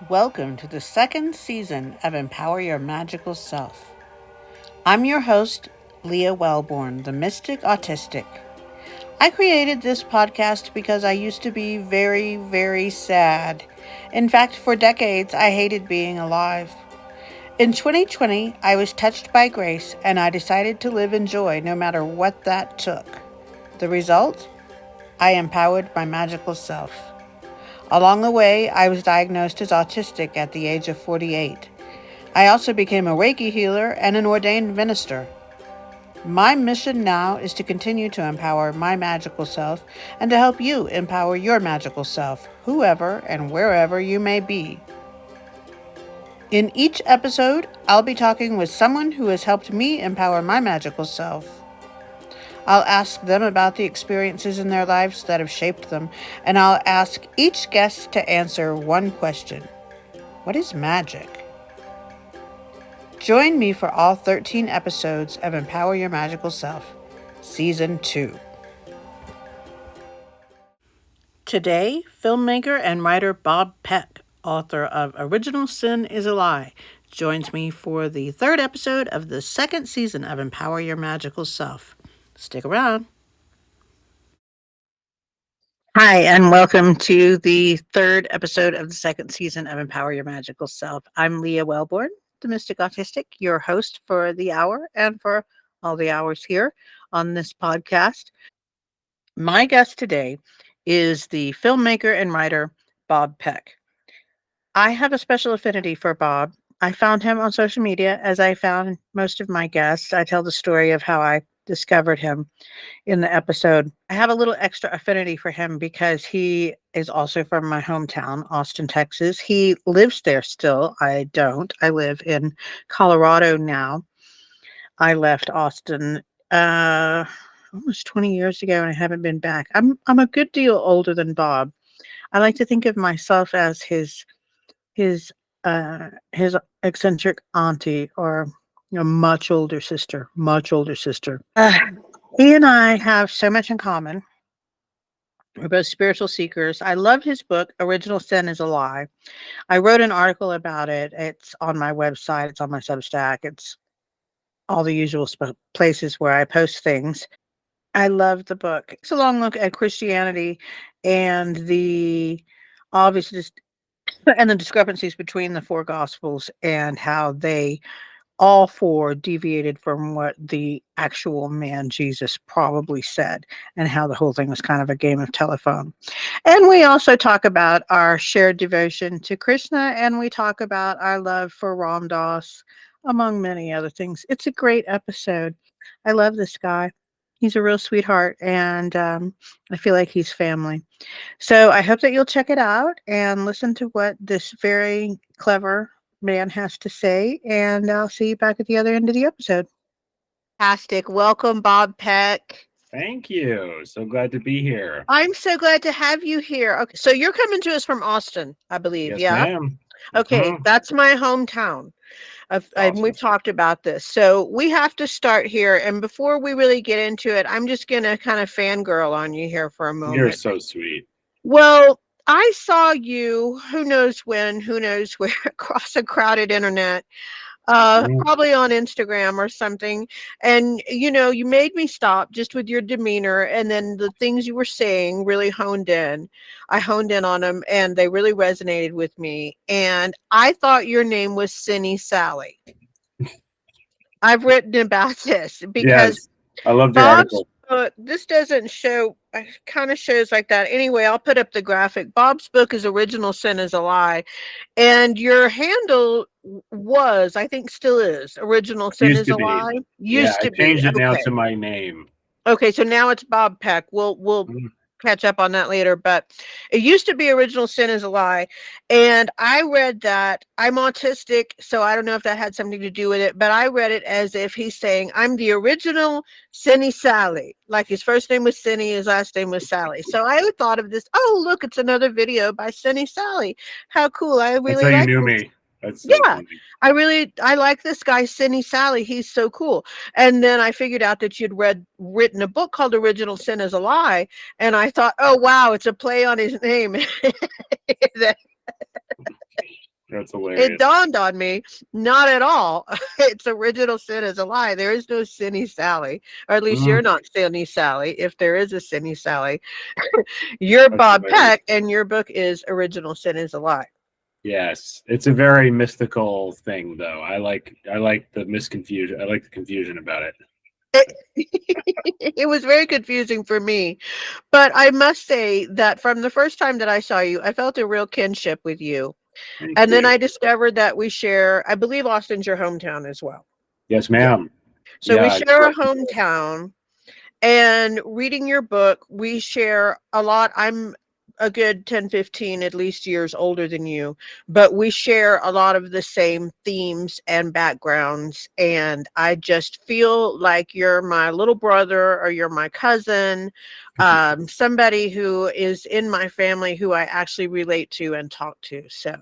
Welcome to the second season of Empower Your Magical Self. I'm your host, Leah Wellborn, the Mystic Autistic. I created this podcast because I used to be very, very sad. In fact, for decades, I hated being alive. In 2020, I was touched by grace and I decided to live in joy no matter what that took. The result? I empowered my magical self. Along the way, I was diagnosed as autistic at the age of 48. I also became a Reiki healer and an ordained minister. My mission now is to continue to empower my magical self and to help you empower your magical self, whoever and wherever you may be. In each episode, I'll be talking with someone who has helped me empower my magical self. I'll ask them about the experiences in their lives that have shaped them, and I'll ask each guest to answer one question. What is magic? Join me for all 13 episodes of Empower Your Magical Self, Season 2. Today, filmmaker and writer Bob Peck, author of Original Sin is a Lie, joins me for the third episode of the second season of Empower Your Magical Self. Stick around. Hi, and welcome to the third episode of the second season of Empower Your Magical Self. I'm Leah Wellborn, the Mystic Autistic, your host for the hour and for all the hours here on this podcast. My guest today is the filmmaker and writer Bob Peck. I have a special affinity for Bob. I found him on social media, as I found most of my guests. I tell the story of how I discovered him in the episode. I have a little extra affinity for him because he is also from my hometown, Austin, Texas. He lives there still. I don't. I live in Colorado now. I left Austin almost 20 years ago and I haven't been back. I'm a good deal older than Bob. I like to think of myself as his eccentric auntie, or much older sister. He and I have so much in common. We're both spiritual seekers. I love his book, Original Sin is a Lie. I wrote an article about it. It's on my website. It's on my Substack. It's all the usual places where I post things. I love the book. It's a long look at Christianity and the obvious and the discrepancies between the four gospels and how they all four deviated from what the actual man Jesus probably said, and how the whole thing was kind of a game of telephone. And we also talk about our shared devotion to Krishna, and we talk about our love for Ram Dass, among many other things. It's a great episode. I love this guy. He's a real sweetheart, and I feel like he's family. So I hope that you'll check it out and listen to what this very clever man has to say, and I'll see you back at the other end of the episode. Fantastic. Welcome, Bob Peck. Thank you. So glad to be here. I'm so glad to have you here. Okay, so you're coming to us from Austin, I believe. Yes, yeah? ma'am. Okay, that's my hometown. Awesome. We've talked about this. So we have to start here. And before we really get into it, I'm just going to kind of fangirl on you here for a moment. You're so sweet. Well, I saw you, who knows when, who knows where, across a crowded internet, probably on Instagram or something. And, you made me stop just with your demeanor. And then the things you were saying really honed in. I honed in on them and they really resonated with me. And I thought your name was Cindy Sally. I've written about this because I love the Bob's article. book, this doesn't show, it kind of shows like that. Anyway, I'll put up the graphic. Bob's book is Original Sin is a Lie. And your handle was, I think still is, Original Sin is a Lie. Used to be. I changed it now to my name. Okay, so now it's Bob Peck. We'll catch up on that later, but it used to be Original Sin is a Lie. And I read that. I'm autistic, so I don't know if that had something to do with it, but I read it as if he's saying, I'm the original Cindy Sally. Like his first name was Cindy, his last name was Sally. So I thought of this, oh, look, it's another video by Cindy Sally. How cool. I really That's how you knew me. That's so funny. I like this guy, Cindy Sally. He's so cool. And then I figured out that you'd written a book called Original Sin is a Lie. And I thought, oh, wow, it's a play on his name. That's hilarious. It dawned on me, not at all. Its original sin is a lie. There is no Sinny Sally, or at least you're not Sinny Sally. If there is a Sinny Sally, you're Bob Peck, and your book is Original Sin is a Lie. Yes, it's a very mystical thing, though. I like the misconfusion. I like the confusion about it. It was very confusing for me, but I must say that from the first time that I saw you, I felt a real kinship with you. And then I discovered that we share, I believe Austin's your hometown as well. Yes, ma'am. So we share a hometown, and reading your book, we share a lot. I'm a good 10, 15 at least years older than you, but we share a lot of the same themes and backgrounds. And I just feel like you're my little brother, or you're my cousin, somebody who is in my family who I actually relate to and talk to. So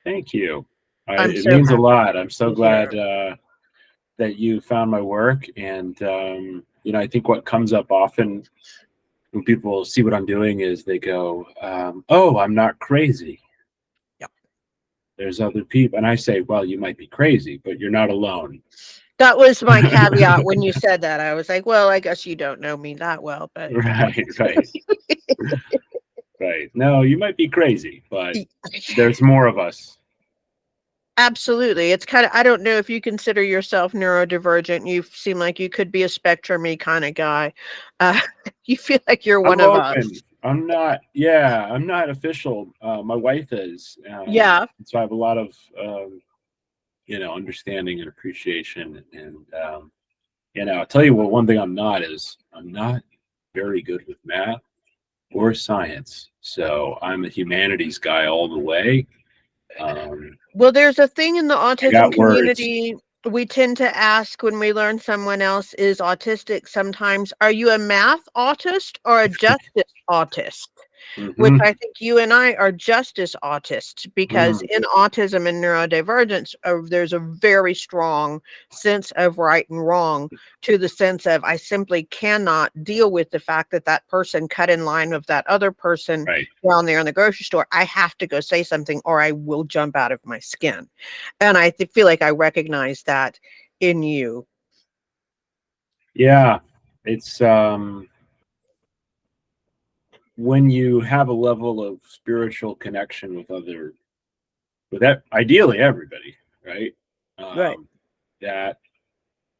thank you. It means a lot. I'm so glad that you found my work. And, I think what comes up often when people see what I'm doing is they go, oh, I'm not crazy. Yep. There's other people. And I say, well, you might be crazy, but you're not alone. That was my caveat when you said that. I was like, well, I guess you don't know me that well, but right. Right. No, you might be crazy, but there's more of us. Absolutely. It's kind of, I don't know if you consider yourself neurodivergent. You seem like you could be a spectrum-y kind of guy. You feel like you're one of us. I'm not. Yeah, I'm not official. My wife is. Yeah. So I have a lot of, understanding and appreciation. And, I'll tell you what, one thing I'm not very good with math or science. So I'm a humanities guy all the way. Well, there's a thing in the autism community we tend to ask when we learn someone else is autistic sometimes, are you a math autist or a justice autist? Which I think you and I are justice autists, because in autism and neurodivergence, there's a very strong sense of right and wrong, to the sense of I simply cannot deal with the fact that that person cut in line with that other person down there in the grocery store. I have to go say something or I will jump out of my skin. And I feel like I recognize that in you. Yeah, it's when you have a level of spiritual connection with ideally everybody, right? Right. That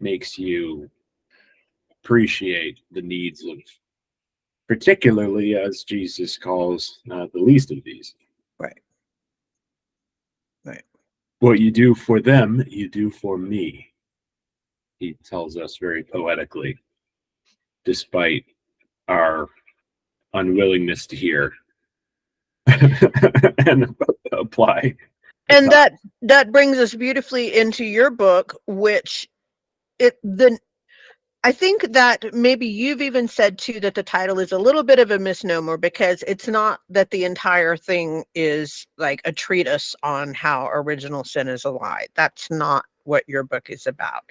makes you appreciate the needs of, particularly as Jesus calls the least of these. Right. Right. What you do for them, you do for me. He tells us very poetically, despite our unwillingness to hear and apply. And that brings us beautifully into your book, which I think that maybe you've even said too that the title is a little bit of a misnomer, because it's not that the entire thing is like a treatise on how original sin is a lie. That's not what your book is about.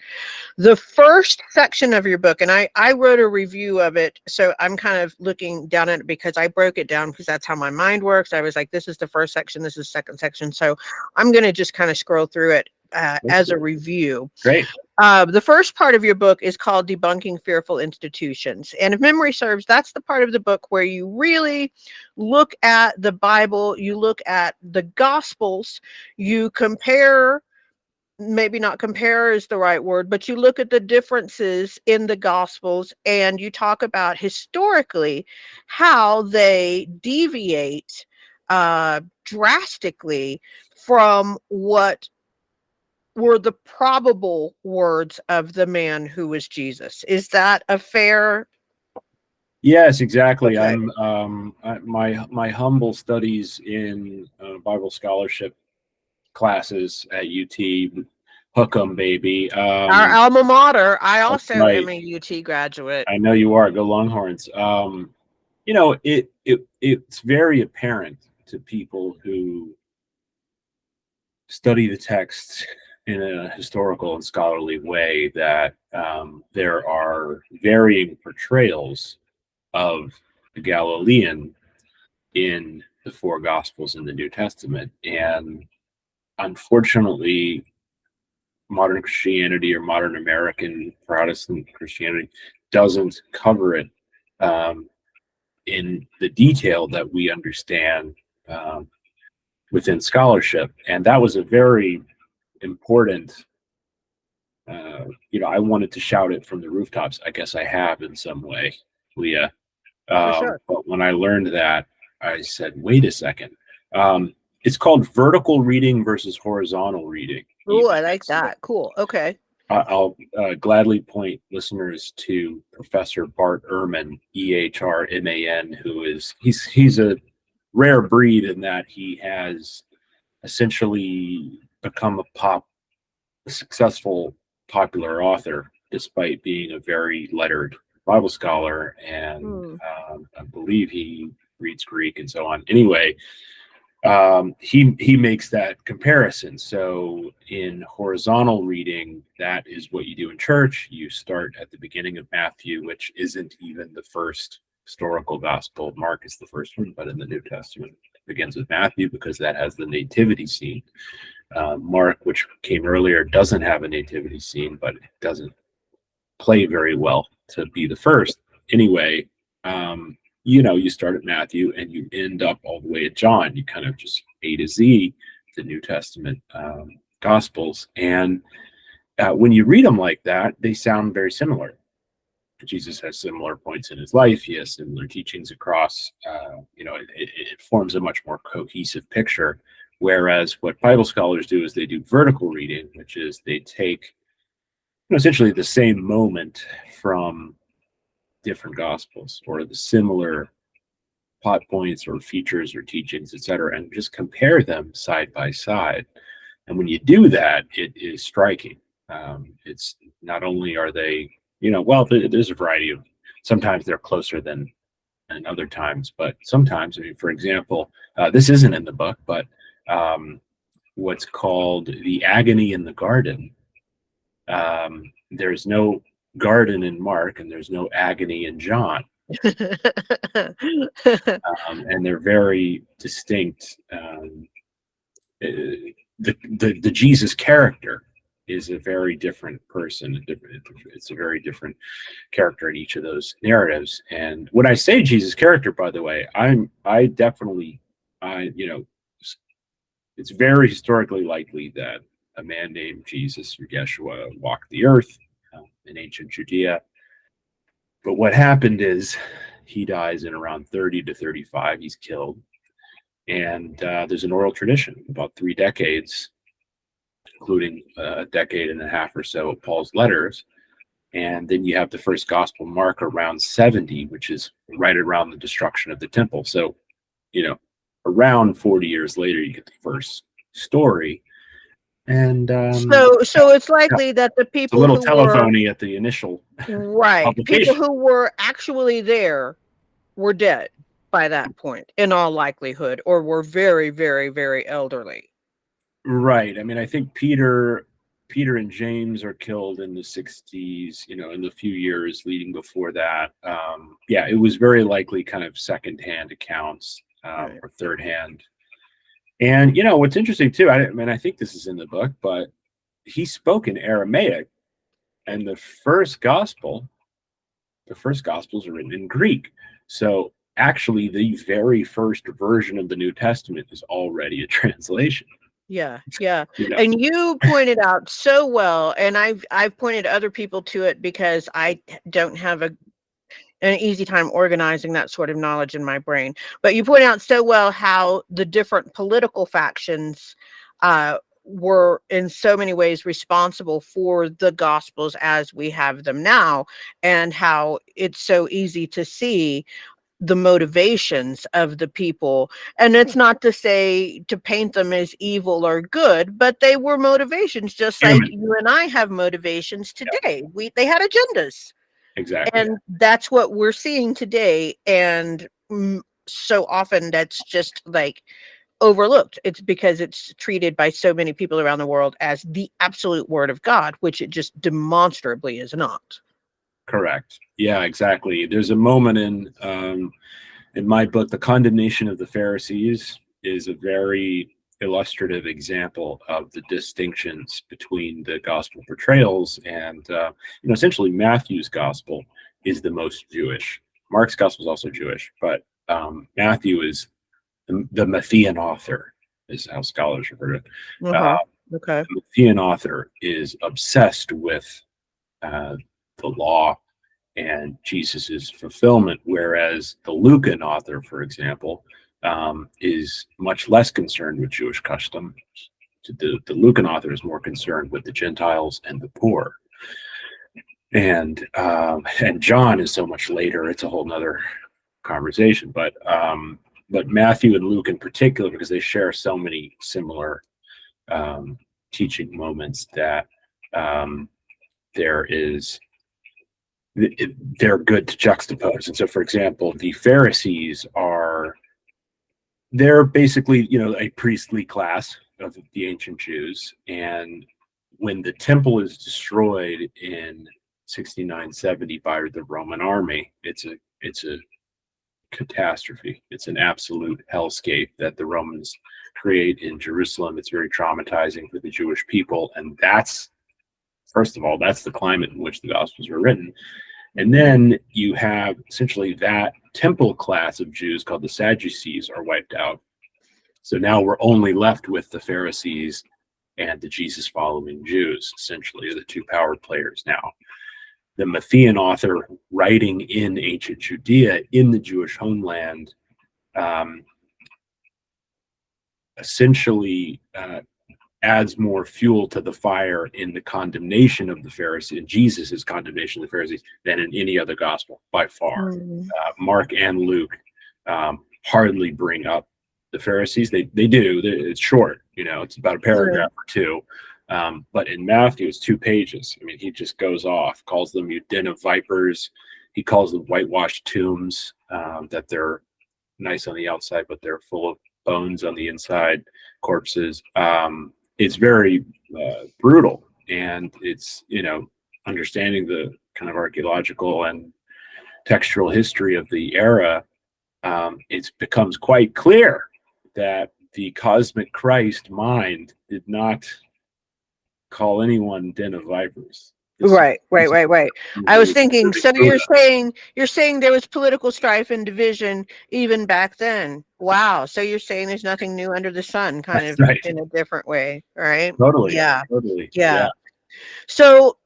The first section of your book, and I wrote a review of it, so I'm kind of looking down at it because I broke it down because that's how my mind works. I was like, this is the first section, this is the second section. So I'm going to just kind of scroll through it as a review. Great. The first part of your book is called Debunking Fearful Institutions. And if memory serves, that's the part of the book where you really look at the Bible, you look at the Gospels, you compare, maybe not compare is the right word, but you look at the differences in the Gospels, and you talk about historically how they deviate drastically from what were the probable words of the man who was Jesus. Is that a fair? Yes, exactly. Okay. I'm my humble studies in Bible scholarship classes at UT. Hook 'em, baby. Our alma mater. I also am a UT graduate. I know you are. Go Longhorns. It's very apparent to people who study the text in a historical and scholarly way that there are varying portrayals of the Galilean in the four Gospels in the New Testament. And unfortunately, modern Christianity or modern American Protestant Christianity doesn't cover it in the detail that we understand within scholarship. And that was a very important, I wanted to shout it from the rooftops. I guess I have in some way, Leah. For sure. But when I learned that, I said, wait a second. It's called vertical reading versus horizontal reading. Oh, I like that. Cool. Okay. I'll gladly point listeners to Professor Bart Ehrman, Ehrman, he's a rare breed in that he has essentially become a successful popular author despite being a very lettered Bible scholar, and I believe he reads Greek and so on. Anyway, he makes that comparison. So in horizontal reading, that is what you do in church. You start at the beginning of Matthew, which isn't even the first historical gospel. Mark is the first one, but in the New Testament it begins with Matthew because that has the nativity scene. Mark, which came earlier, doesn't have a nativity scene, but it doesn't play very well to be the first. Anyway, you start at Matthew and you end up all the way at John. You kind of just A to Z, the New Testament Gospels. And when you read them like that, they sound very similar. Jesus has similar points in his life. He has similar teachings across. It forms a much more cohesive picture. Whereas what Bible scholars do is they do vertical reading, which is they take essentially the same moment from different gospels or the similar plot points or features or teachings, etc., and just compare them side by side. And when you do that, it is striking. It's not only are they, there's a variety of, sometimes they're closer than other times, but sometimes, for example, this isn't in the book, but what's called the agony in the garden. There's no garden in Mark and there's no agony in John. And they're very distinct. The Jesus character is a very different person. It's a very different character in each of those narratives. And when I say Jesus character, by the way, it's very historically likely that a man named Jesus or Yeshua walked the earth in ancient Judea. But what happened is he dies in around 30 to 35. He's killed. And there's an oral tradition, about 3 decades, including a decade and a half or so of Paul's letters. And then you have the first gospel, Mark, around 70, which is right around the destruction of the temple. So, around 40 years later, you get the first story. And so it's likely that the people it's a little telephony at the initial people who were actually there were dead by that point, in all likelihood, or were very, very, very elderly. Right. I think Peter and James are killed in the 60s, in the few years leading before that. It was very likely kind of secondhand accounts or third hand. And, what's interesting too, I think this is in the book, but he spoke in Aramaic, and the first gospels are written in Greek. So actually the very first version of the New Testament is already a translation. Yeah. And you pointed out so well, and I've pointed other people to it because I don't have an easy time organizing that sort of knowledge in my brain. But you point out so well how the different political factions were in so many ways responsible for the Gospels as we have them now, and how it's so easy to see the motivations of the people. And it's not to say to paint them as evil or good, but they were motivations just like you and I have motivations today. They had agendas. Exactly. And that's what we're seeing today. And so often that's just like overlooked. It's because it's treated by so many people around the world as the absolute word of God, which it just demonstrably is not. Correct. Yeah, exactly. There's a moment in my book, The Condemnation of the Pharisees, is a very illustrative example of the distinctions between the gospel portrayals. And essentially Matthew's gospel is the most Jewish. Mark's gospel is also Jewish, but Matthew is the Matthean author, is how scholars refer to it. Okay. The Matthean author is obsessed with the law and Jesus's fulfillment, whereas the Lucan author, for example, is much less concerned with Jewish custom. The Lucan author is more concerned with the Gentiles and the poor. And John is so much later; it's a whole nother conversation. But Matthew and Luke in particular, because they share so many similar teaching moments, that they're good to juxtapose. And so, for example, the Pharisees they're basically, a priestly class of the ancient Jews. And when the temple is destroyed in 69-70 by the Roman army, it's a catastrophe. It's an absolute hellscape that the Romans create in Jerusalem. It's very traumatizing for the Jewish people. And first of all, that's the climate in which the Gospels were written. And then you have essentially that temple class of Jews called the Sadducees are wiped out. So now we're only left with the Pharisees and the Jesus following Jews, essentially, are the two power players now. The Matthean author writing in ancient Judea in the Jewish homeland essentially adds more fuel to the fire in the condemnation of the Pharisees, in Jesus's condemnation of the Pharisees, than in any other gospel by far. Mark and Luke hardly bring up the Pharisees. They do. It's short, it's about a paragraph or two. But in Matthew, it's 2 pages. I mean, he just goes off, calls them you den of vipers. He calls them whitewashed tombs, that they're nice on the outside, but they're full of bones on the inside, corpses. It's very brutal, and it's understanding the kind of archaeological and textual history of the era. It becomes quite clear that the cosmic Christ mind did not call anyone den of vipers. Right. I was thinking, so you're saying there was political strife and division even back then. Wow. So you're saying there's nothing new under the sun, kind of right. In a different way, right? Totally. Yeah. Totally. Yeah. So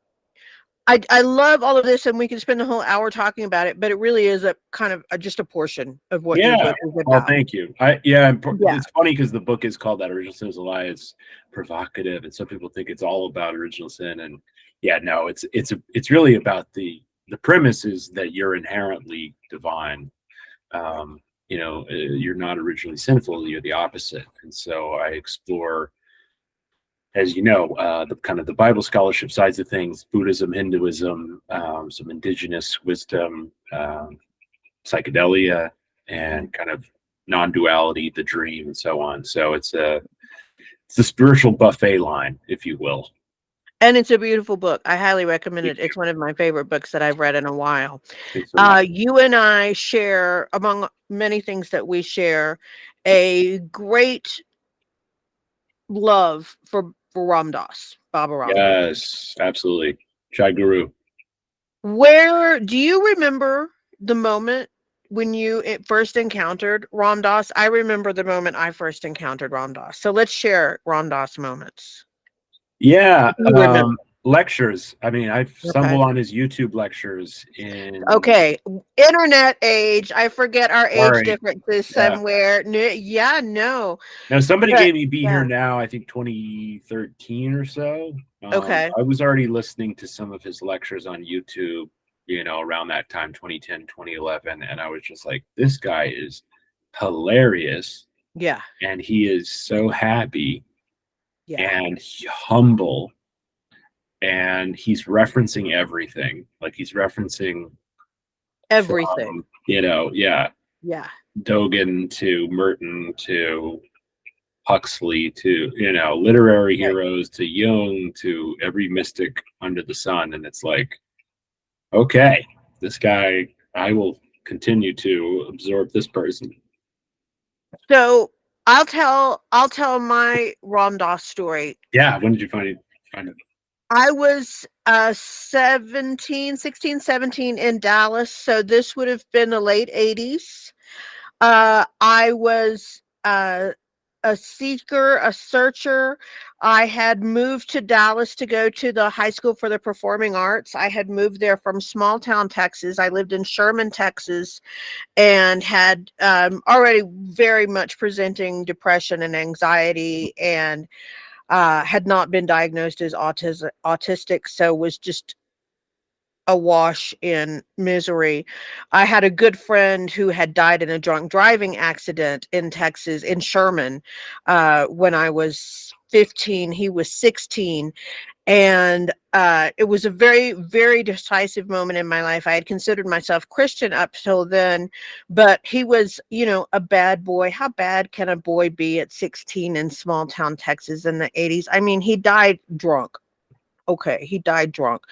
I love all of this, and we can spend the whole hour talking about it, but it really is a kind of just a portion of what your book is about. Well, thank you. It's funny because the book is called That Original Sin is a Lie. It's provocative, and some people think it's all about original sin. And no, it's really about the premise is that you're inherently divine. You're not originally sinful. You're the opposite. And so I explore, as you know, the kind of the Bible scholarship sides of things, Buddhism, Hinduism, some indigenous wisdom, psychedelia, and kind of non-duality, the dream, and so on. So it's the spiritual buffet line, if you will. And it's a beautiful book. I highly recommend it. It's one of my favorite books that I've read in a while. You and I share, among many things that we share, a great love for Ram Dass, Baba Ram. Yes, absolutely. Jai Guru. Where do you remember the moment when you first encountered Ram Dass? I remember the moment I first encountered Ram Dass. So let's share Ram Dass moments. Yeah, lectures. I mean, I've stumbled on his YouTube lectures in internet age. I forget our age differences somewhere. No. Now somebody gave me Be Here Now, I think 2013 or so. I was already listening to some of his lectures on YouTube, around that time, 2010, 2011, and I was just like, this guy is hilarious. Yeah. And he is so happy. Yeah. And humble, and he's referencing everything. Like he's referencing everything. Dogen to Merton to Huxley to literary heroes to Jung to every mystic under the sun, and it's like, okay, this guy, I will continue to absorb this person. So I'll tell my Ram Dass story. Yeah, when did you find it? I was 16, 17 in Dallas, so this would have been the late 80s. I was a seeker, a searcher. I had moved to Dallas to go to the High School for the Performing Arts. I had moved there from small town Texas. I lived in Sherman, Texas, and had already very much presenting depression and anxiety, and had not been diagnosed as autistic, so was just awash in misery. I had a good friend who had died in a drunk driving accident in Texas, in Sherman, when I was 15. He was 16. And it was a very, very decisive moment in my life. I had considered myself Christian up till then, but he was, a bad boy. How bad can a boy be at 16 in small town Texas in the 80s? I mean, he died drunk. Okay, he died drunk.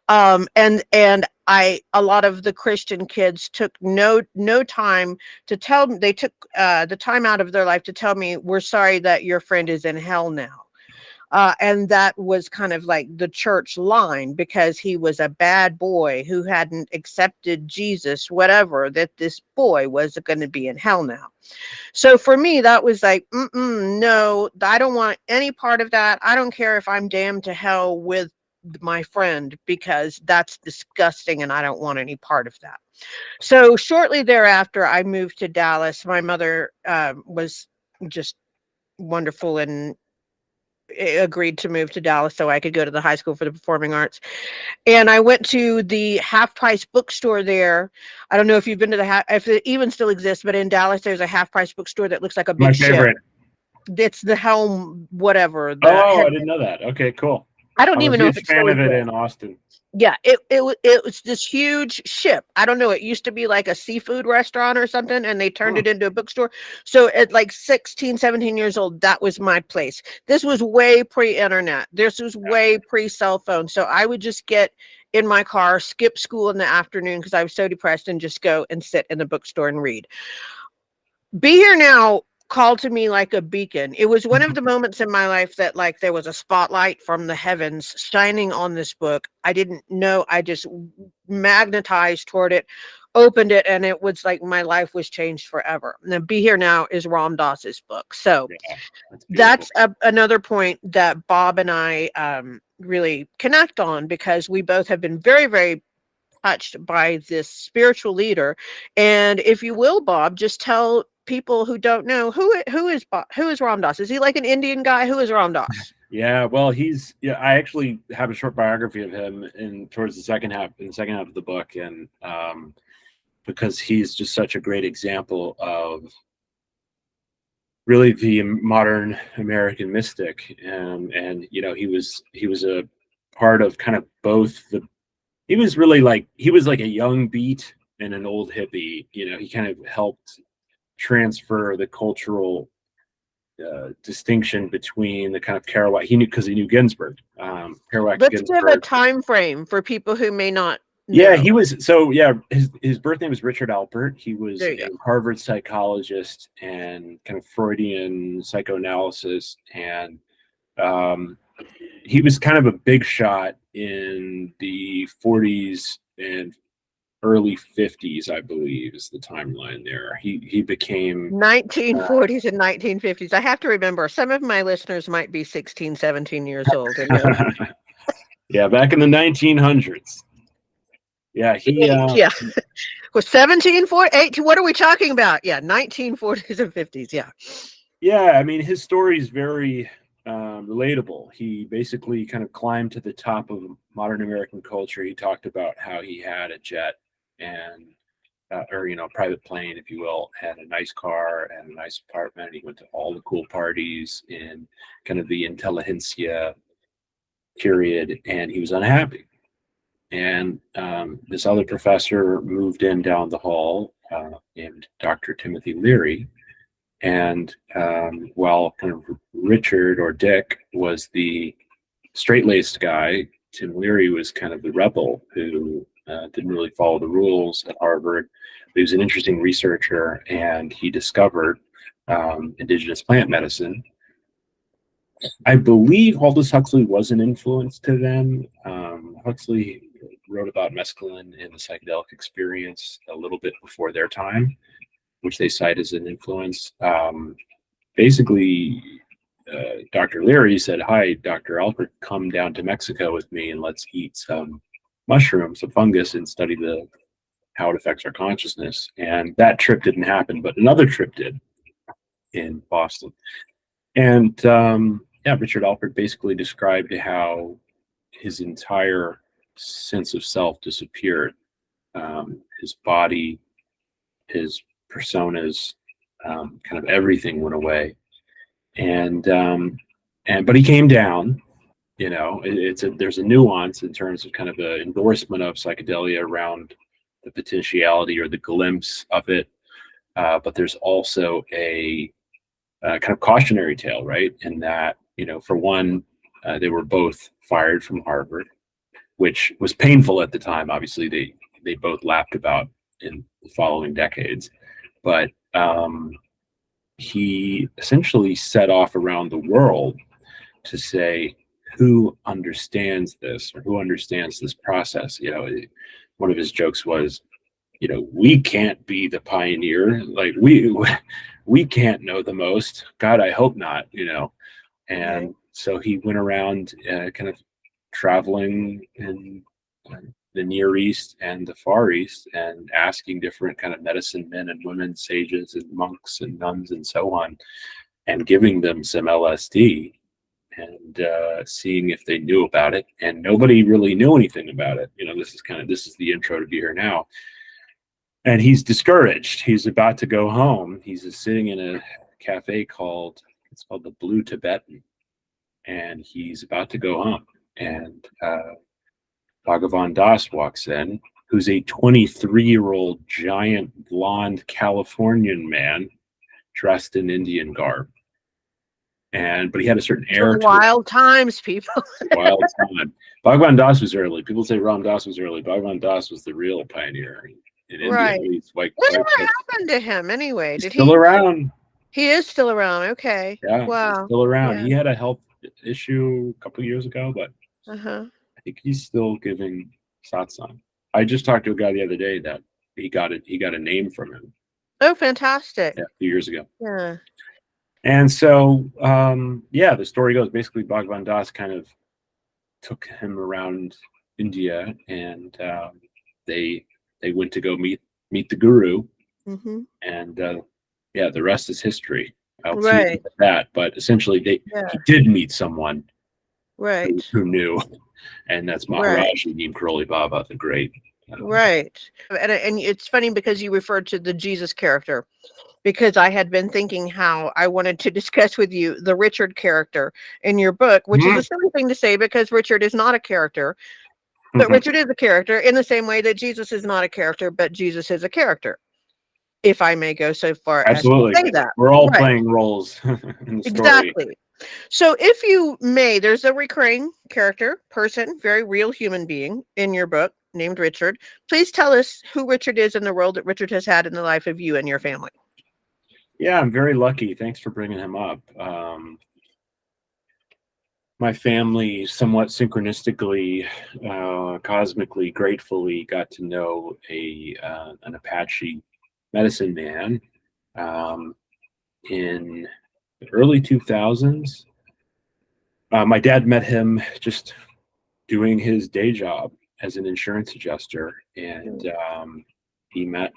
And a lot of the Christian kids took no time to tell me. They took the time out of their life to tell me, we're sorry that your friend is in hell now. And that was kind of like the church line, because he was a bad boy who hadn't accepted Jesus, whatever, that this boy was going to be in hell now. So for me, that was like, no, I don't want any part of that. I don't care if I'm damned to hell with my friend, because that's disgusting and I don't want any part of that. So shortly thereafter, I moved to Dallas. My mother was just wonderful and agreed to move to Dallas so I could go to the High School for the Performing Arts. And I went to the Half Price bookstore there. I don't know if you've been to if it even still exists, but in Dallas, there's a Half Price bookstore that looks like a big My favorite. ship. It's the Helm, whatever. I didn't know that. Okay, cool. I don't even know if it's a fan of it in Austin. Yeah, it was this huge ship. I don't know. It used to be like a seafood restaurant or something, and they turned it into a bookstore. So at like 16, 17 years old, that was my place. This was way pre-internet. This was way pre-cell phone. So I would just get in my car, skip school in the afternoon because I was so depressed, and just go and sit in the bookstore and read. Be Here Now called to me like a beacon. It was one of the moments in my life that like there was a spotlight from the heavens shining on this book. I didn't know. I just magnetized toward it, opened it, and it was like my life was changed forever. And then Be Here Now is Ram Dass's book. So that's another point that Bob and I really connect on, because we both have been very, very touched by this spiritual leader. And if you will, Bob, just tell people who don't know who is Ram Dass. Is he like an Indian guy? Who is Ram Dass? Yeah, well, I actually have a short biography of him towards the second half of the book, and because he's just such a great example of really the modern American mystic, and he was a part of kind of both he was like a young beat and an old hippie. He kind of helped transfer the cultural distinction between the kind of Kerouac. He knew Ginsberg. Kerouac. Let's give a time frame for people who may not know. Yeah, he was. So yeah, his birth name was Richard Alpert. He was a Harvard psychologist and kind of Freudian psychoanalysis, and he was kind of a big shot in the 40s and early 50s, I believe, is the timeline there. He became 1940s and 1950s. I have to remember, some of my listeners might be 16, 17 years old. Yeah, back in the 1900s. Yeah, was 1740. What are we talking about? Yeah, 1940s and 50s. Yeah. I mean, his story is very relatable. He basically kind of climbed to the top of modern American culture. He talked about how he had a jet and or private plane, if you will, had a nice car and a nice apartment. He went to all the cool parties in kind of the intelligentsia period, and he was unhappy. And this other professor moved in down the hall, named Dr. Timothy Leary. And while kind of Richard, or Dick, was the straight-laced guy, Tim Leary was kind of the rebel who didn't really follow the rules at Harvard. He was an interesting researcher, and he discovered indigenous plant medicine. I believe Aldous Huxley was an influence to them. Huxley wrote about mescaline and the psychedelic experience a little bit before their time, which they cite as an influence. Basically, Dr. Leary said, "Hi, Dr. Alpert, come down to Mexico with me and let's eat some mushrooms, some fungus, and study how it affects our consciousness." And that trip didn't happen, but another trip did in Boston. And Richard Alpert basically described how his entire sense of self disappeared. His body, his personas, kind of everything went away. But he came down. There's a nuance in terms of kind of the endorsement of psychedelia around the potentiality or the glimpse of it. But there's also a kind of cautionary tale, right? In that, for one, they were both fired from Harvard, which was painful at the time. Obviously, they both laughed about in the following decades. But he essentially set off around the world to say, who understands this, or who understands this process? One of his jokes was, we can't be the pioneer. Like we can't know the most. God, I hope not, And so he went around kind of traveling in the Near East and the Far East and asking different kind of medicine men and women, sages and monks and nuns and so on, and giving them some LSD and seeing if they knew about it. And nobody really knew anything about it. This is the intro to Be Here Now. And he's discouraged. He's about to go home. He's sitting in a cafe called the Blue Tibetan, and he's about to go home. And Bhagavan Das walks in, who's a 23-year-old giant blonde Californian man dressed in Indian garb. But he had a certain air. Wild times, people. Wild time. Bhagavan Das was early. People say Ram Dass was early. Bhagavan Das was the real pioneer in right. India. Whatever happened to him anyway? He's still around. He is still around. Okay. Yeah. Wow. He's still around. Yeah. He had a health issue a couple of years ago, but I think he's still giving satsang. I just talked to a guy the other day that he got a name from him. Oh, fantastic. Yeah, a few years ago. Yeah. And so, the story goes, basically Bhagavan Das kind of took him around India, and they went to go meet the guru. Mm-hmm. And the rest is history. I'll right. that, but essentially he did meet someone right who knew, and that's Maharaj Neem Karoli Baba, the great. Right. And it's funny because you referred to the Jesus character, because I had been thinking how I wanted to discuss with you the Richard character in your book, which is a silly thing to say because Richard is not a character, but Richard is a character in the same way that Jesus is not a character, but Jesus is a character. If I may go so far as to say that. We're all playing roles in the story. Exactly. So if you may, there's a recurring character, person, very real human being in your book named Richard. Please tell us who Richard is in the role that Richard has had in the life of you and your family. Yeah, I'm very lucky. Thanks for bringing him up. My family, somewhat synchronistically, cosmically, gratefully, got to know an Apache medicine man in the early 2000s. My dad met him just doing his day job as an insurance adjuster, and he met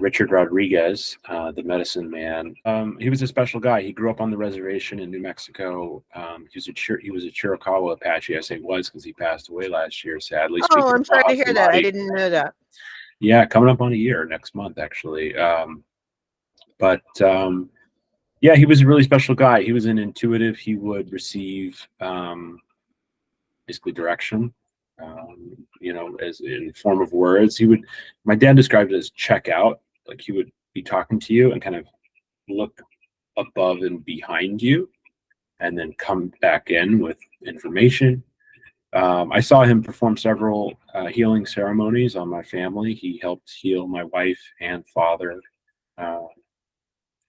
Richard Rodriguez, the medicine man. He was a special guy. He grew up on the reservation in New Mexico. He was a Chiricahua Apache. I say was because he passed away last year, sadly. Oh, I'm sorry to hear that. I didn't know that. Yeah, coming up on a year next month, actually. He was a really special guy. He was an intuitive. He would receive basically direction, as in form of words. My dad described it as check out. Like he would be talking to you and kind of look above and behind you and then come back in with information. I saw him perform several healing ceremonies on my family. He helped heal my wife and father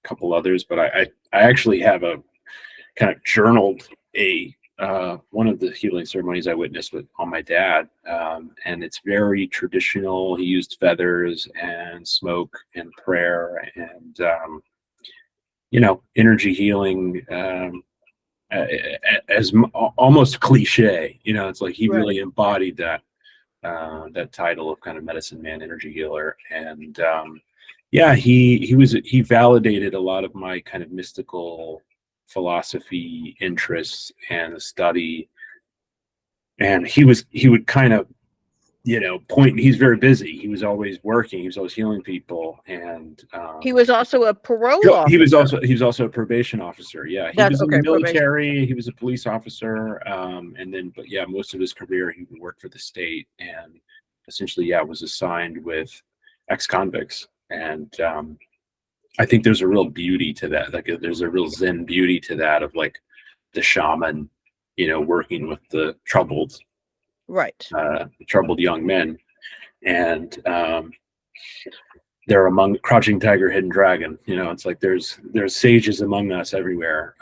couple others, but I actually have a kind of journaled one of the healing ceremonies I witnessed on my dad, and it's very traditional. He used feathers and smoke and prayer and energy healing, as almost cliche. It's like he really embodied that title of kind of medicine man, energy healer, and he validated a lot of my kind of mystical philosophy interests and study, and he would kind of point. He's very busy. He was always working. He was always healing people, and he was also a parole officer. He was also a probation officer. Yeah, he was in the military. Probation. He was a police officer, but most of his career he worked for the state, and essentially was assigned with ex-convicts. And I think there's a real beauty to that. Like there's a real Zen beauty to that, of like the shaman, working with the troubled young men, and they're among crouching tiger, hidden dragon. It's like there's sages among us everywhere.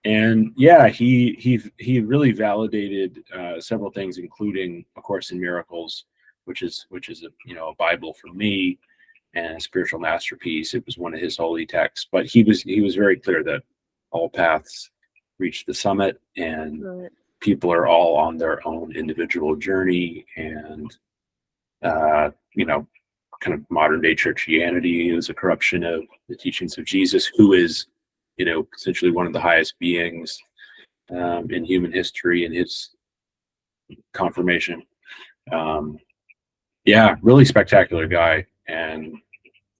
And he really validated several things, including A Course in Miracles, which is a Bible for me and a spiritual masterpiece. It was one of his holy texts, but he was very clear that all paths reach the summit, and people are all on their own individual journey. And kind of modern day churchianity is a corruption of the teachings of Jesus, who is essentially one of the highest beings in human history, in his confirmation. Really spectacular guy, and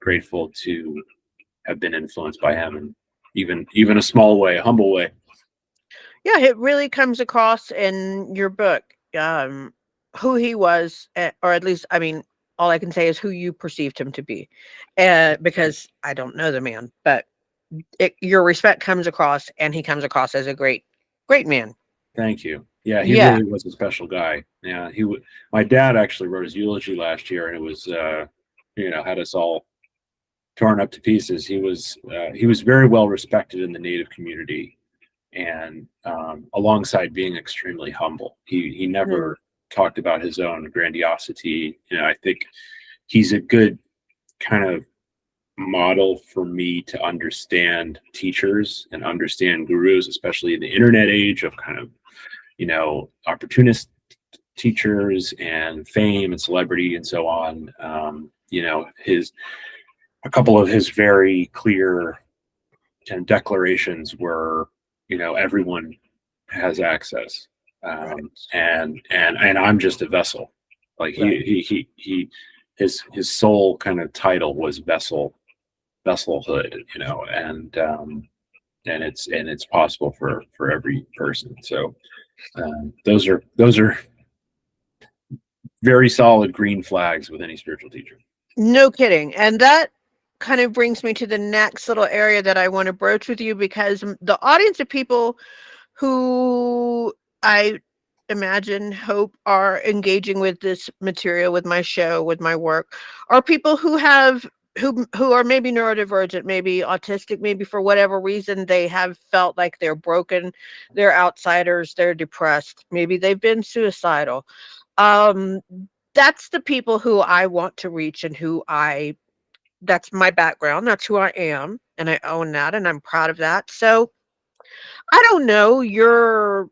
grateful to have been influenced by him, and even a small way, a humble way. Yeah, it really comes across in your book who he was, or at least, I mean, all I can say is who you perceived him to be, because I don't know the man, but your respect comes across, and he comes across as a great man. Thank you. Yeah, he really was a special guy. Yeah, my dad actually wrote his eulogy last year, and it was had us all torn up to pieces. He was very well respected in the Native community, and alongside being extremely humble. He never talked about his own grandiosity. I think he's a good kind of model for me to understand teachers and understand gurus, especially in the internet age of kind of opportunist teachers and fame and celebrity and so on. A couple of his very clear kind of declarations were, everyone has access, and I'm just a vessel. Like his soul kind of title was vesselhood, and it's possible for every person. So those are very solid green flags with any spiritual teacher. No kidding. And that kind of brings me to the next little area that I want to broach with you, because the audience of people who I imagine, hope are engaging with this material, with my show, with my work, are people who are maybe neurodivergent, maybe autistic, maybe for whatever reason they have felt like they're broken, they're outsiders, they're depressed, maybe they've been suicidal. That's the people who I want to reach, and that's my background. That's who I am. And I own that, and I'm proud of that. So I don't know your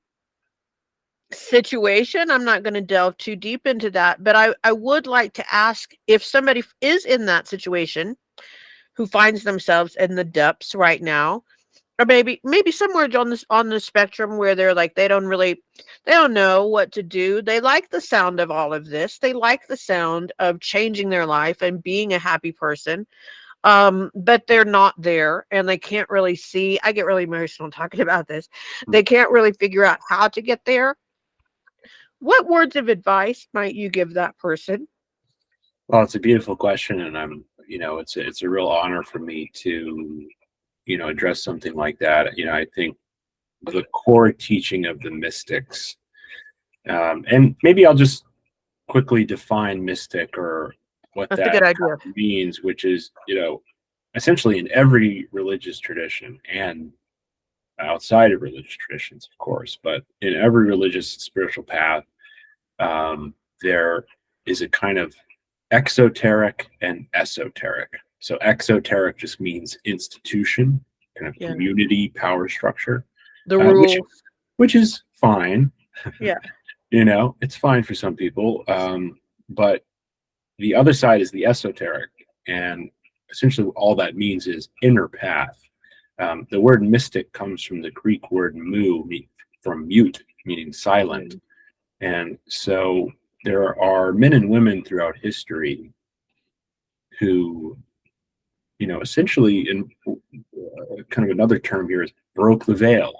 situation. I'm not going to delve too deep into that, but I would like to ask, if somebody is in that situation who finds themselves in the depths right now, or maybe somewhere on the spectrum where they're like, they don't know what to do. They like the sound of all of this. They like the sound of changing their life and being a happy person. But they're not there, and they can't really see. I get really emotional talking about this. They can't really figure out how to get there. What words of advice might you give that person? Well, it's a beautiful question, and it's a real honor for me to address something like that. I think the core teaching of the mystics, and maybe I'll just quickly define mystic, or what that means, which is, essentially in every religious tradition and outside of religious traditions, of course, but in every religious spiritual path, there is a kind of exoteric and esoteric. So exoteric just means institution, kind of community power structure, the rules, which is fine. Yeah. It's fine for some people. But the other side is the esoteric, and essentially all that means is inner path. The word mystic comes from the Greek word mu, from mute, meaning silent. And so there are men and women throughout history who, essentially, in kind of another term here, is broke the veil.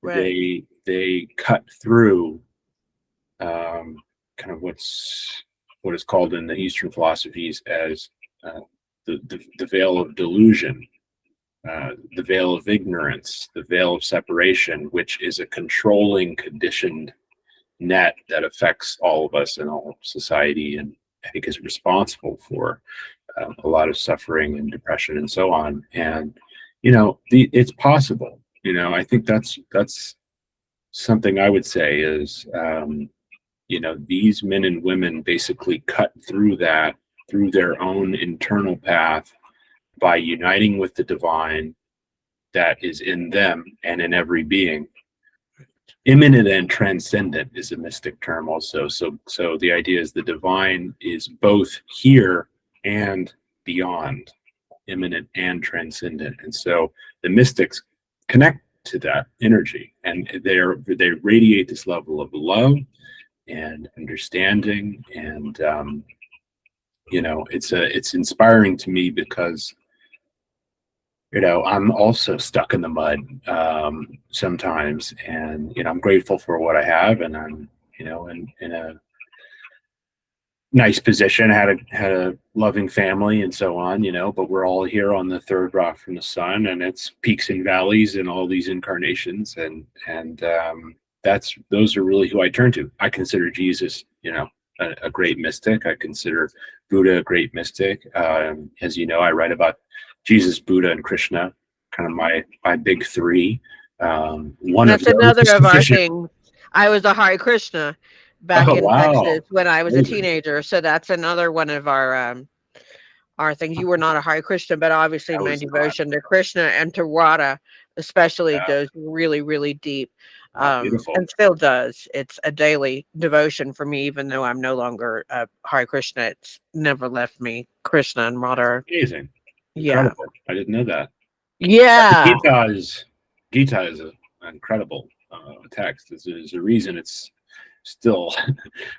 Right. They cut through kind of what is called in the Eastern philosophies as the veil of delusion, the veil of ignorance, the veil of separation, which is a controlling, conditioned net that affects all of us and all society, and I think is responsible for a lot of suffering and depression and so on. And it's possible. I think that's something I would say is these men and women basically cut through that, through their own internal path, by uniting with the divine that is in them and in every being. Immanent and transcendent is a mystic term also. So the idea is the divine is both here and beyond, immanent and transcendent. And so the mystics connect to that energy, and they radiate this level of love and understanding. And it's inspiring to me because I'm also stuck in the mud sometimes, and I'm grateful for what I have, and I'm in a nice position, had a loving family and so on, but we're all here on the third rock from the sun, and it's peaks and valleys and all these incarnations, and those are really who I turn to. I consider Jesus a great mystic. I consider Buddha a great mystic. As you know, I write about Jesus, Buddha, and Krishna, kind of my big three. That's another of our things. I was a Hare Krishna back in Texas when I was a teenager. So that's another one of our things. You were not a Hare Krishna, but obviously my devotion to Krishna and to Radha especially goes really, really deep. And still does. It's a daily devotion for me, even though I'm no longer a Hare Krishna. It's never left me. Krishna and Radha are amazing. Incredible. I didn't know that. Yeah. Gita is an incredible text. There's a reason it's still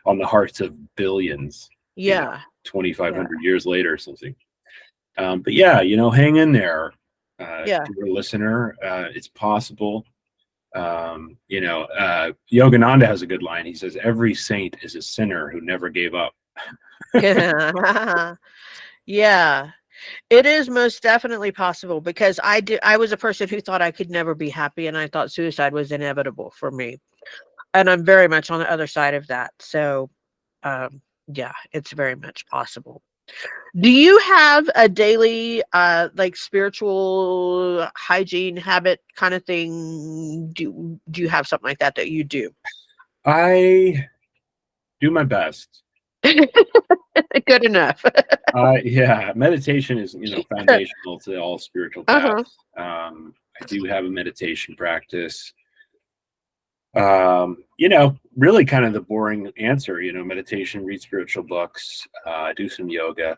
on the hearts of billions. 2,500 years later or something. But hang in there. To your listener, it's possible. Yogananda has a good line. He says, "Every saint is a sinner who never gave up." Yeah. It is most definitely possible, because I was a person who thought I could never be happy, and I thought suicide was inevitable for me. And I'm very much on the other side of that. So, it's very much possible. Do you have a daily, spiritual hygiene habit kind of thing? Do you have something like that you do? I do my best. Good enough. Meditation is foundational to all spiritual paths. I do have a meditation practice. Really kind of the boring answer. Meditation, read spiritual books, do some yoga.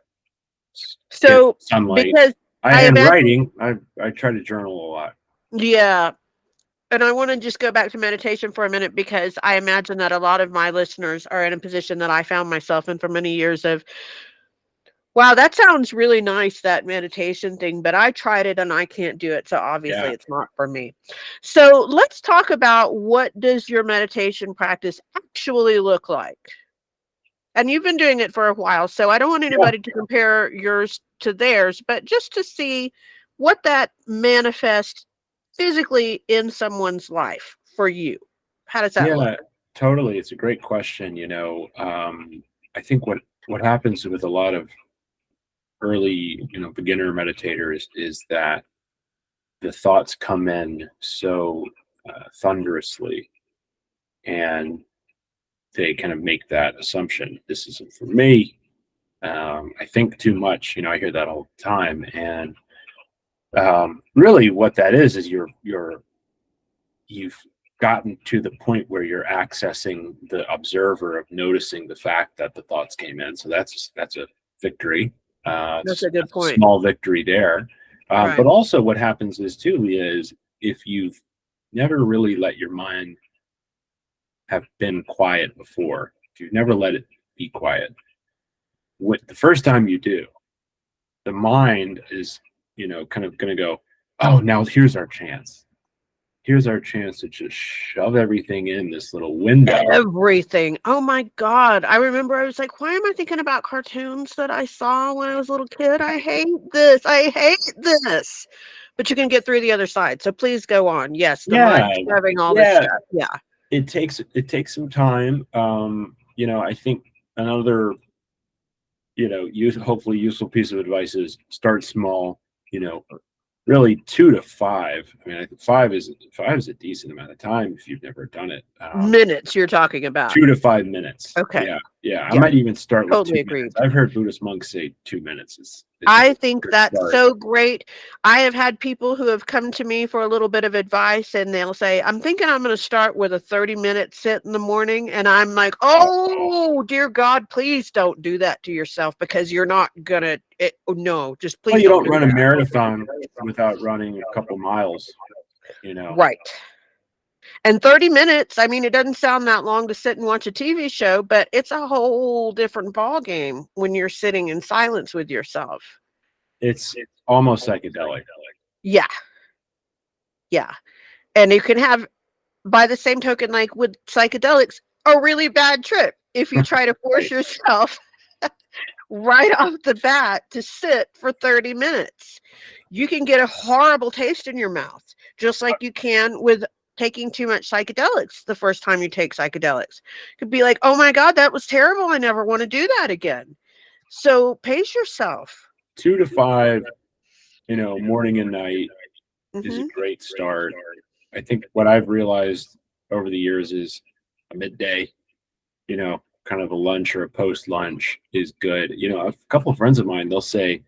So sunlight. Because writing, I try to journal a lot. Yeah. And I want to just go back to meditation for a minute, because I imagine that a lot of my listeners are in a position that I found myself in for many years of, wow, that sounds really nice, that meditation thing, but I tried it and I can't do it. So obviously it's not for me. So let's talk about, what does your meditation practice actually look like? And you've been doing it for a while, so I don't want anybody to compare yours to theirs, but just to see what that manifests physically in someone's life for you. How does that look? Totally. It's a great question. I think what happens with a lot of early, beginner meditators is that the thoughts come in so thunderously, and they kind of make that assumption. This isn't for me. I think too much. I hear that all the time, and really, what that is you've gotten to the point where you're accessing the observer of noticing the fact that the thoughts came in. So that's a victory. That's a good point. Small victory there. Right. But also what happens is if you've never really let your mind have been quiet before, if you've never let it be quiet, the first time you do, the mind is, kind of going to go, oh, now here's our chance. Here's our chance to just shove everything in this little window. Everything. Oh my God. I remember I was like, why am I thinking about cartoons that I saw when I was a little kid? I hate this. I hate this. But you can get through the other side. So please go on. Yes. The mind shoving all this stuff. Yeah. It takes some time. I think another, hopefully useful piece of advice is start small, really 2 to 5. I mean, I think 5 is a decent amount of time if you've never done it. Minutes you're talking about. 2 to 5 minutes. Okay. Yeah. I might even start with totally 2 agreed. minutes. I've heard Buddhist monks say 2 minutes is I think that's so great. I have had people who have come to me for a little bit of advice, and they'll say, I'm thinking I'm going to start with a 30-minute sit in the morning. And I'm like, oh, dear God, please don't do that to yourself, because you're not going to. No, just please. Well, you don't run a marathon without running a couple miles, Right. And 30 minutes, I mean, it doesn't sound that long to sit and watch a TV show, but it's a whole different ball game when you're sitting in silence with yourself. It's almost psychedelic. Yeah. Yeah. And you can have, by the same token, like with psychedelics, a really bad trip if you try to force yourself right off the bat to sit for 30 minutes. You can get a horrible taste in your mouth, just like you can with taking too much psychedelics. The first time you take psychedelics could be like, oh my God, that was terrible. I never want to do that again. So pace yourself. 2 to 5, morning and night is a great start. I think what I've realized over the years is a midday, kind of a lunch or a post lunch is good. A couple of friends of mine, they'll say,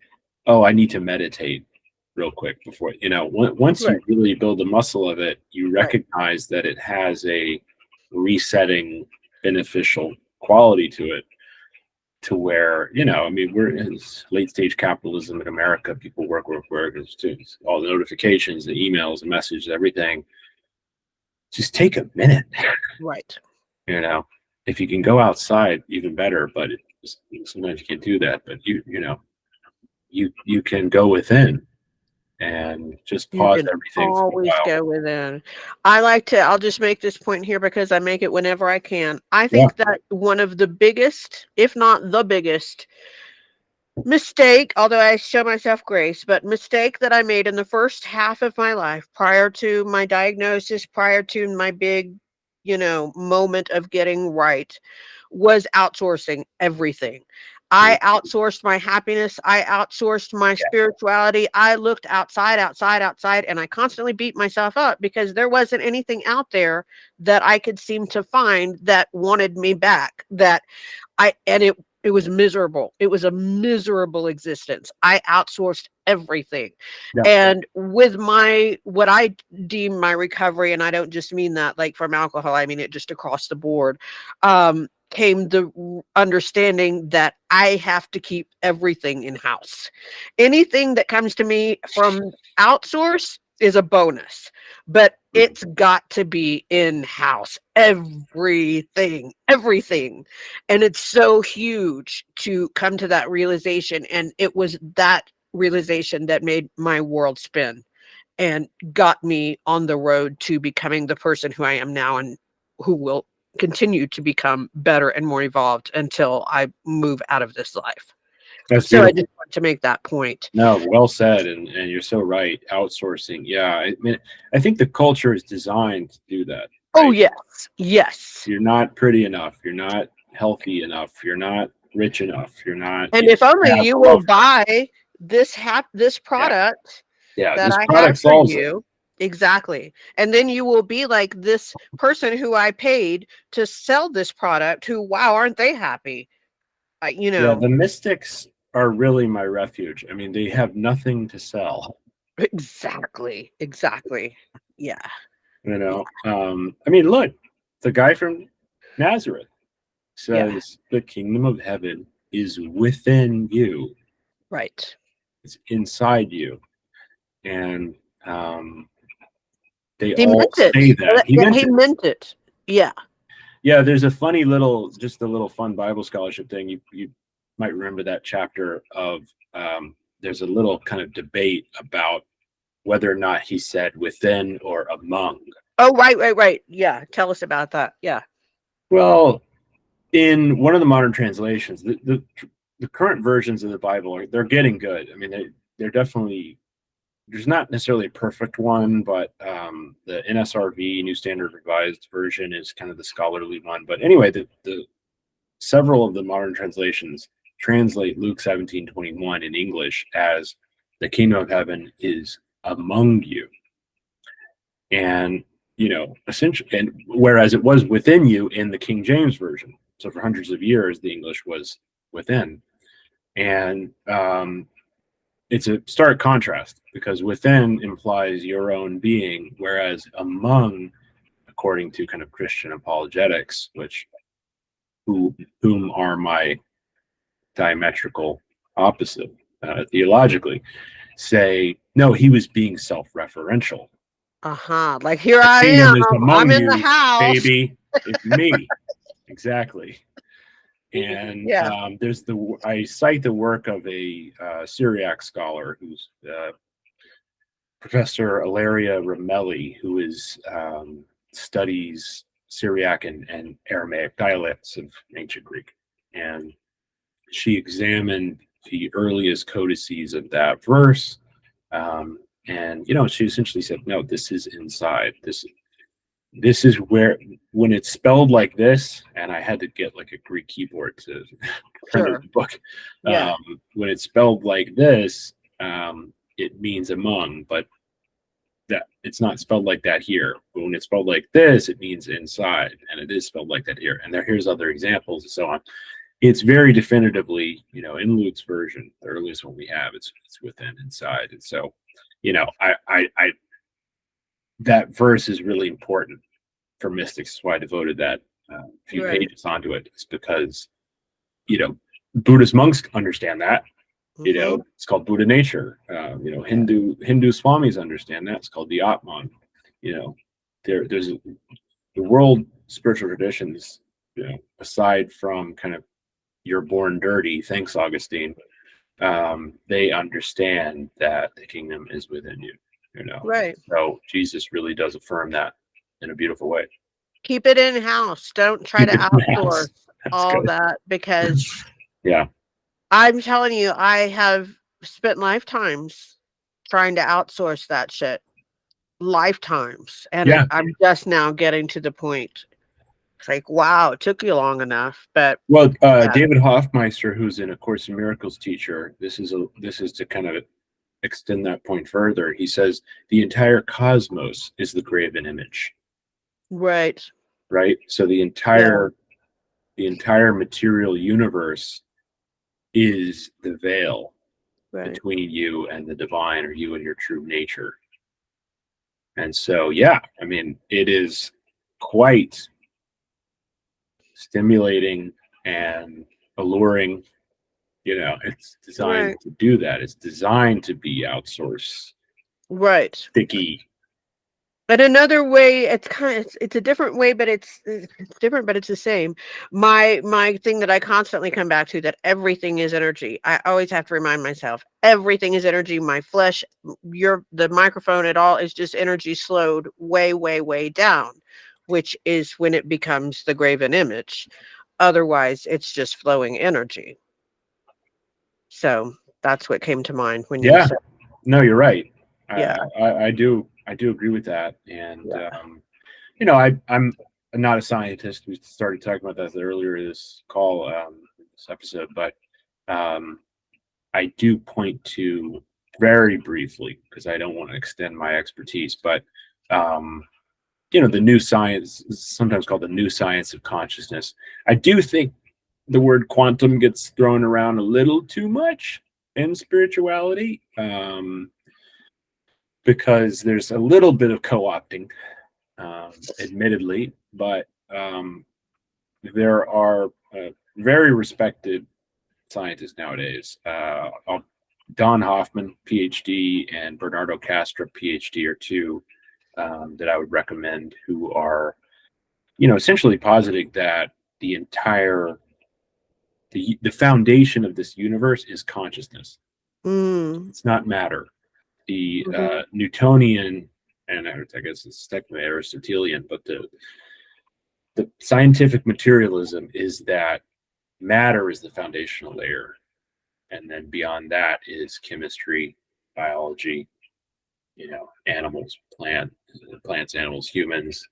oh, I need to meditate real quick before, once you really build the muscle of it, you recognize that it has a resetting beneficial quality to it, to where, I mean, we're in late stage capitalism in America. People work, it's all the notifications, the emails, the messages, everything. Just take a minute. Right. If you can go outside, even better, but sometimes you can't do that. But you can go within and just pause everything. Always go within. I'll just make this point here because I make it whenever I can. I think that one of the biggest, if not the biggest mistake, although I show myself grace, but mistake that I made in the first half of my life, prior to my diagnosis, prior to my big, moment of getting right, was outsourcing everything. I outsourced my happiness. I outsourced my spirituality. I looked outside, and I constantly beat myself up because there wasn't anything out there that I could seem to find that wanted me back. It was miserable. It was a miserable existence. I outsourced everything. Yeah. And with what I deem my recovery, and I don't just mean that like from alcohol, I mean it just across the board, came the understanding that I have to keep everything in-house. Anything that comes to me from outsource is a bonus, but it's got to be in-house. Everything. And it's so huge to come to that realization. And it was that realization that made my world spin and got me on the road to becoming the person who I am now, and who will continue to become better and more evolved until I move out of this life. That's so beautiful. I just want to make that point. No, well said. And you're so right. Outsourcing. Yeah. I mean, I think the culture is designed to do that. Right? Oh, yes. You're not pretty enough. You're not healthy enough. You're not rich enough. You're not. And if only you will buy this product that this I product have for solves you. Exactly. And then you will be like this person who I paid to sell this product who, wow, aren't they happy? Yeah, the mystics are really my refuge. I mean, they have nothing to sell. Exactly. Yeah. I mean, look, the guy from Nazareth says the kingdom of heaven is within you. Right. It's inside you. And they he all say that. He meant it. Yeah. Yeah, there's a funny little, just a little fun Bible scholarship thing. You might remember that chapter of, there's a little kind of debate about whether or not he said within or among. Oh, right. Yeah. Tell us about that. Yeah. Well, in one of the modern translations, the current versions of the Bible, they're getting good. I mean, they're definitely, there's not necessarily a perfect one, but the NSRV, New Standard Revised Version, is kind of the scholarly one. But anyway, the several of the modern translations translate Luke 17:21 in English as the kingdom of heaven is among you. And, essentially, and whereas it was within you in the King James Version. So for hundreds of years, the English was within. And it's a stark contrast because within implies your own being, whereas among, according to kind of Christian apologetics, whom are my diametrical opposite theologically, say, no, he was being self-referential. Like, here I am. I'm in the house. Baby. It's me. Exactly. And I cite the work of a Syriac scholar who's Professor Ilaria Ramelli, who studies Syriac and Aramaic dialects of ancient Greek. And she examined the earliest codices of that verse. And, she essentially said, no, this is inside. This is where, when it's spelled like this, and I had to get like a Greek keyboard to print out the book. When it's spelled like this, it means among, but that it's not spelled like that here. But when it's spelled like this, it means inside, and it is spelled like that here. And here's other examples and so on. It's very definitively, in Luke's version, the earliest one we have, it's within, inside. And so, I that verse is really important for mystics. That's why I devoted that few pages onto it. It's because, Buddhist monks understand that. It's called Buddha nature. Hindu swamis understand that. It's called the Atman. There's the world spiritual traditions. Aside from kind of you're born dirty, thanks Augustine. They understand that the kingdom is within you. Right. So Jesus really does affirm that in a beautiful way. Keep it in house. Don't try to outsource all that, because I'm telling you, I have spent lifetimes trying to outsource that shit. Lifetimes. And I'm just now getting to the point. It's like, wow, it took you long enough. But David Hoffmeister, who's in A Course in Miracles teacher, this is to kind of extend that point further. He says the entire cosmos is the graven image. Right. So the entire material universe is the veil between you and the divine, or you and your true nature. And so, I mean, it is quite stimulating and alluring. It's designed to do that. It's designed to be outsourced. Right. Sticky. But another way, it's a different way, but it's different, but it's the same. My thing that I constantly come back to, that everything is energy. I always have to remind myself, everything is energy. My flesh, the microphone, it all is just energy slowed way, way, way down, which is when it becomes the graven image. Otherwise, it's just flowing energy. So that's what came to mind when you said. No, you're right. I do agree with that. And I'm not a scientist. We started talking about that earlier this call. this episode, but I do point to very briefly, because I don't want to extend my expertise, but the new science is sometimes called the new science of consciousness. I do think the word quantum gets thrown around a little too much in spirituality, because there's a little bit of co-opting, admittedly, but there are very respected scientists nowadays. Don Hoffman, PhD, and Bernardo Kastrup, PhD, are two that I would recommend, who are, essentially positing that the entire the foundation of this universe is consciousness. It's not matter. The Newtonian, and I guess it's technically Aristotelian, but the scientific materialism is that matter is the foundational layer, and then beyond that is chemistry, biology, animals, plants, animals, humans,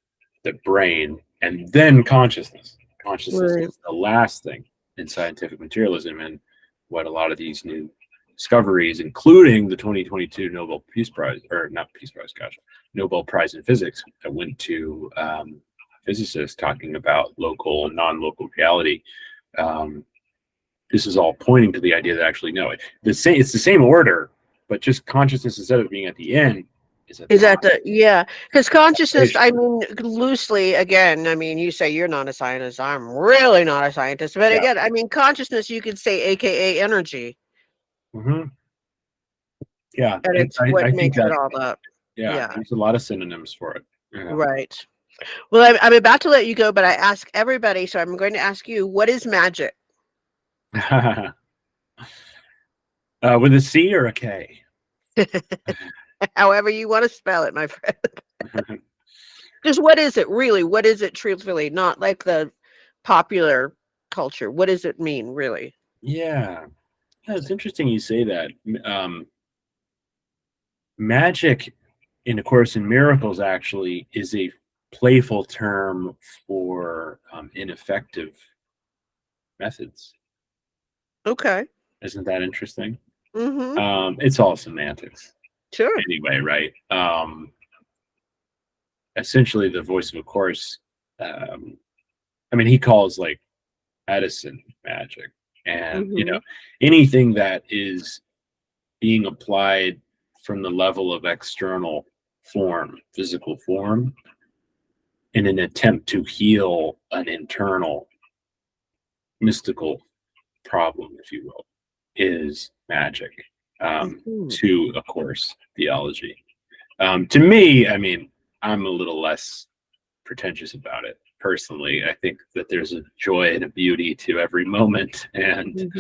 the brain, and then consciousness. Consciousness is the last thing in scientific materialism, and what a lot of these new discoveries, including the 2022 Nobel Peace Prize, or not Peace Prize, Nobel Prize in Physics, that went to physicists talking about local and non-local reality. This is all pointing to the idea that actually, no, it's the same order, but just consciousness, instead of being at the end, because consciousness, I mean, loosely, again, I mean, you say you're not a scientist, I'm really not a scientist, but again, I mean, consciousness, you could say AKA energy. Yeah, and it's what makes it all up. There's a lot of synonyms for it. Right. Well, I'm about to let you go, but I ask everybody, so I'm going to ask you, what is magic? With a C or a K? However you want to spell it, my friend. Just what is it really? What is it truthfully? Not like the popular culture. What does it mean, really? Yeah, it's interesting you say that. Magic, in A Course in Miracles, actually is a playful term for ineffective methods. Okay. Isn't that interesting? Mm-hmm. It's all semantics. Sure. Anyway, right? Essentially, the voice of A Course, I mean, he calls like Edison magic, and anything that is being applied from the level of external form, physical form, in an attempt to heal an internal mystical problem, if you will, is magic, to A Course theology. To me, I mean, I'm a little less pretentious about it personally. I think that there's a joy and a beauty to every moment, and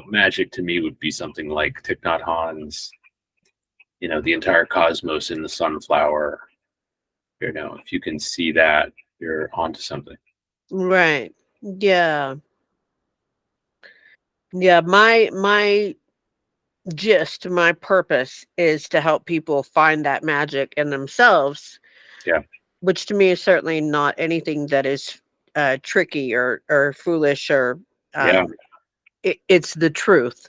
magic to me would be something like Thich Nhat Hanh's, the entire cosmos in the sunflower. If you can see that, you're onto something. Right. Yeah. Yeah. My gist, my purpose is to help people find that magic in themselves. Yeah. Which to me is certainly not anything that is tricky or foolish or it's the truth.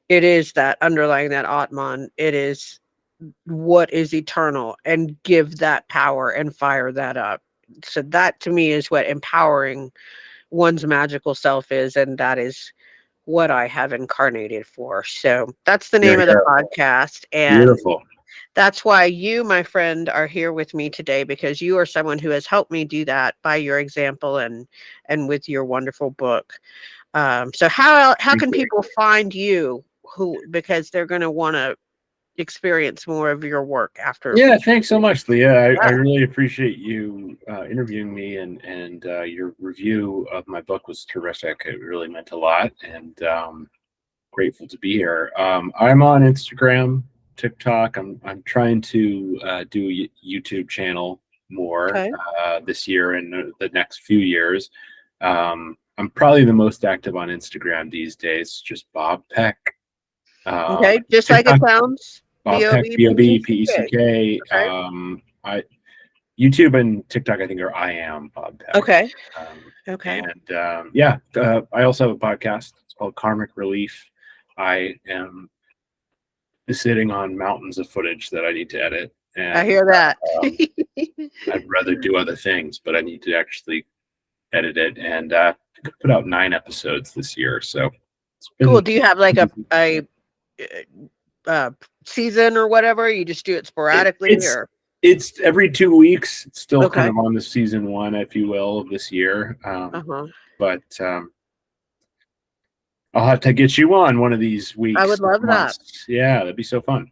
It is that underlying that Atman. It is what is eternal, and give that power and fire that up. So that to me is what empowering one's magical self is, and that is what I have incarnated for. So that's the name of the podcast. And beautiful. That's why you, my friend, are here with me today, because you are someone who has helped me do that by your example and with your wonderful book. So how can people find you, because they're going to want to experience more of your work after? Yeah, thanks so much, Leah. I really appreciate you interviewing me, and your review of my book was terrific. It really meant a lot, and grateful to be here. I'm on Instagram, TikTok. I'm trying to do a YouTube channel more this year and the next few years. I'm probably the most active on Instagram these days, just Bob Peck. Just TikTok, like it sounds. Bob Peck, BOB, PECK. YouTube and TikTok, I think, are I am Bob Peck. Okay. And I also have a podcast. It's called Karmic Relief. I am sitting on mountains of footage that I need to edit. And, I hear that. I'd rather do other things, but I need to actually edit it, and put out 9 episodes this year. So cool. Do you have like a season or whatever? You just do it sporadically, it's every 2 weeks. It's still kind of on the season 1, if you will, of this year. But I'll have to get you on one of these weeks. I would love that. Yeah, that'd be so fun.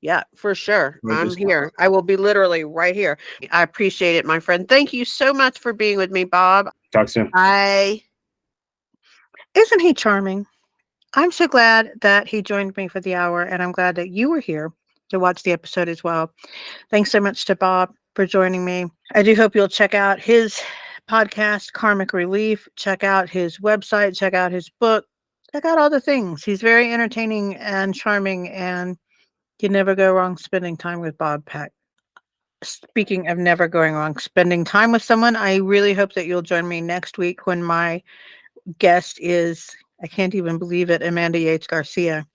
Yeah, for sure. I'm here. I will be literally right here. I appreciate it, my friend. Thank you so much for being with me, Bob. Talk soon. Isn't he charming? I'm so glad that he joined me for the hour, and I'm glad that you were here to watch the episode as well. Thanks so much to Bob for joining me. I do hope you'll check out his podcast, Karmic Relief. Check out his website. Check out his book. Check out all the things. He's very entertaining and charming, and you never go wrong spending time with Bob Peck. Speaking of never going wrong spending time with someone, I really hope that you'll join me next week when my guest is, I can't even believe it, Amanda Yates Garcia.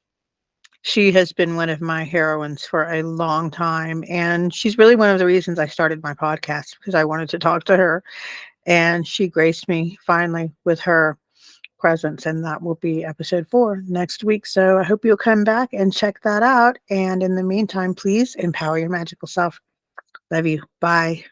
She has been one of my heroines for a long time, and she's really one of the reasons I started my podcast, because I wanted to talk to her, and she graced me finally with her presence, and that will be episode 4 next week. So I hope you'll come back and check that out, and in the meantime, please empower your magical self. Love you. Bye.